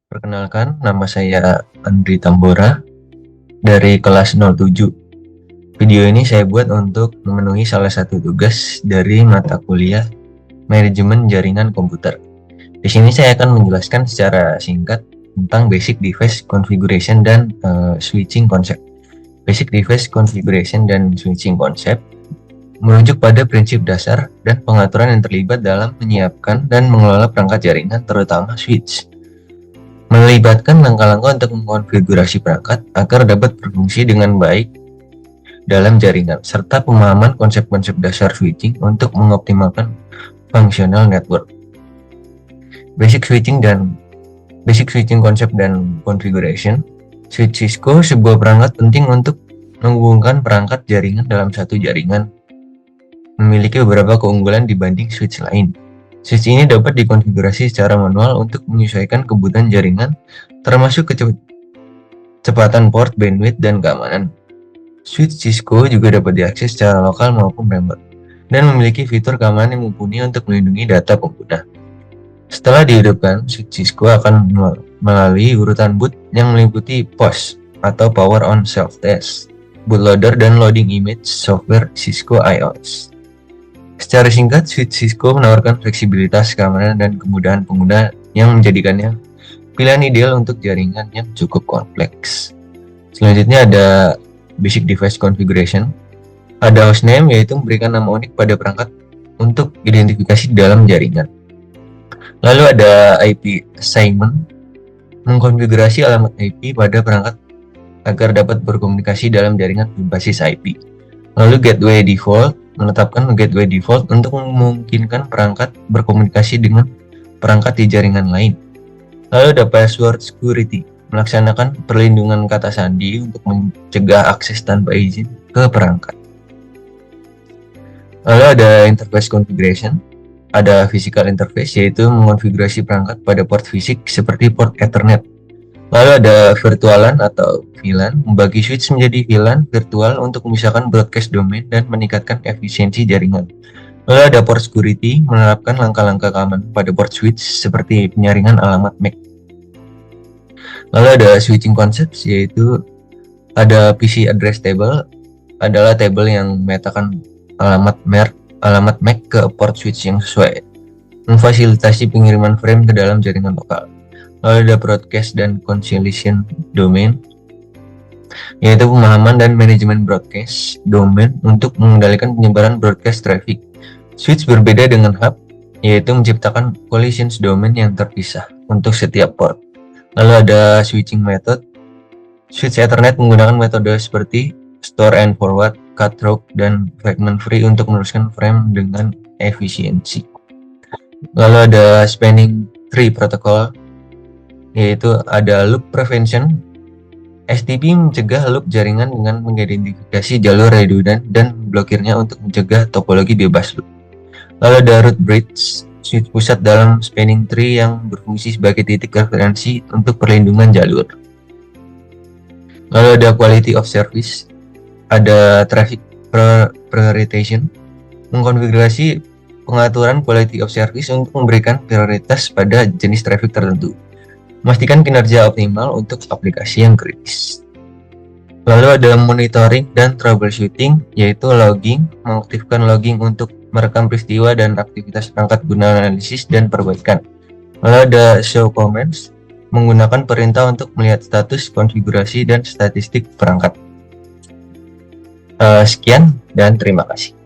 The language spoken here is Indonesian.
Perkenalkan, nama saya Andri Tambora dari kelas 07. Video ini saya buat untuk memenuhi salah satu tugas dari mata kuliah Manajemen Jaringan Komputer. Di sini saya akan menjelaskan secara singkat tentang Basic Device Configuration dan Switching Concept. Basic Device Configuration dan Switching Concept merujuk pada prinsip dasar dan pengaturan yang terlibat dalam menyiapkan dan mengelola perangkat jaringan, terutama switch. Melibatkan langkah-langkah untuk mengkonfigurasi perangkat agar dapat berfungsi dengan baik dalam jaringan, serta pemahaman konsep-konsep dasar switching untuk mengoptimalkan fungsional network. Basic switching concept dan configuration. Switch Cisco sebuah perangkat penting untuk menghubungkan perangkat jaringan dalam satu jaringan. Memiliki beberapa keunggulan dibanding switch lain. Switch ini dapat dikonfigurasi secara manual untuk menyesuaikan kebutuhan jaringan, termasuk kecepatan port, bandwidth, dan keamanan. Switch Cisco juga dapat diakses secara lokal maupun remote, dan memiliki fitur keamanan yang mumpuni untuk melindungi data pengguna. Setelah dihidupkan, switch Cisco akan melalui urutan boot yang meliputi POS atau Power On Self-Test, bootloader, dan loading image software Cisco iOS. Secara singkat, switch Cisco menawarkan fleksibilitas, keamanan, dan kemudahan pengguna yang menjadikannya pilihan ideal untuk jaringan yang cukup kompleks. Selanjutnya ada Basic Device Configuration. Ada hostname, yaitu memberikan nama unik pada perangkat untuk identifikasi dalam jaringan. Lalu ada IP assignment, mengkonfigurasi alamat IP pada perangkat agar dapat berkomunikasi dalam jaringan berbasis IP. Lalu Gateway Default, menetapkan gateway default untuk memungkinkan perangkat berkomunikasi dengan perangkat di jaringan lain. Lalu ada password security, melaksanakan perlindungan kata sandi untuk mencegah akses tanpa izin ke perangkat. Lalu ada interface configuration, ada physical interface, yaitu mengonfigurasi perangkat pada port fisik seperti port Ethernet. Lalu ada virtualan atau VLAN, membagi switch menjadi VLAN virtual untuk memisahkan broadcast domain dan meningkatkan efisiensi jaringan. Lalu ada port security, menerapkan langkah-langkah keamanan pada port switch seperti penyaringan alamat MAC. Lalu ada switching concepts, yaitu ada PC address table, adalah table yang memetakan alamat MAC ke port switch yang sesuai, memfasilitasi pengiriman frame ke dalam jaringan lokal. Lalu ada broadcast dan conciliation domain, yaitu pemahaman dan manajemen broadcast domain untuk mengendalikan penyebaran broadcast traffic. Switch berbeda dengan hub, yaitu menciptakan collisions domain yang terpisah untuk setiap port. Lalu ada switching method. Switch Ethernet menggunakan metode seperti store and forward, cut through, dan fragment free untuk meneruskan frame dengan efisiensi. Lalu ada spanning tree protocol, yaitu ada loop prevention. STP mencegah loop jaringan dengan mengidentifikasi jalur redundant dan blokirnya untuk mencegah topologi bebas loop. Lalu ada root bridge, switch pusat dalam spanning tree yang berfungsi sebagai titik referensi untuk perlindungan jalur. Lalu ada quality of service, ada traffic prioritization, mengkonfigurasi pengaturan quality of service untuk memberikan prioritas pada jenis traffic tertentu, memastikan kinerja optimal untuk aplikasi yang kritis. Lalu ada monitoring dan troubleshooting, yaitu logging, mengaktifkan logging untuk merekam peristiwa dan aktivitas perangkat guna analisis dan perbaikan. Lalu ada show commands, menggunakan perintah untuk melihat status, konfigurasi, dan statistik perangkat. Sekian dan terima kasih.